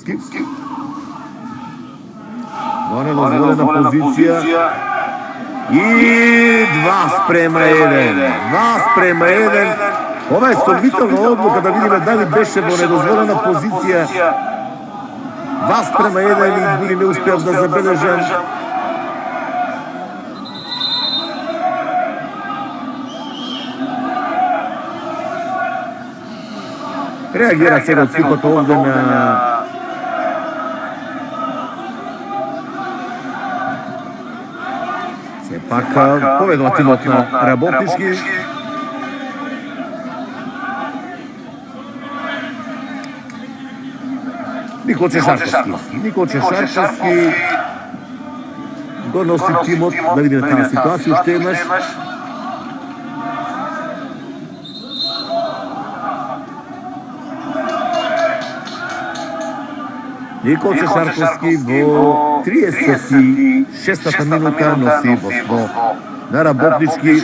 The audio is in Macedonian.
Шарковски. Но недозволена позиция. И 2:1. 2:1. Ова е сомнителна одлука, да видиме дали беше во недозволена позиција. 2:1 и дури не успеав да забележам. Реагира сега од екипата овде на се пак поведува тимот на Работнички. Николче Шарковски го носи тимот, да видиме таа ситуација уште еднаш. Николче Шарковски во 36-та минута носи во на Работнички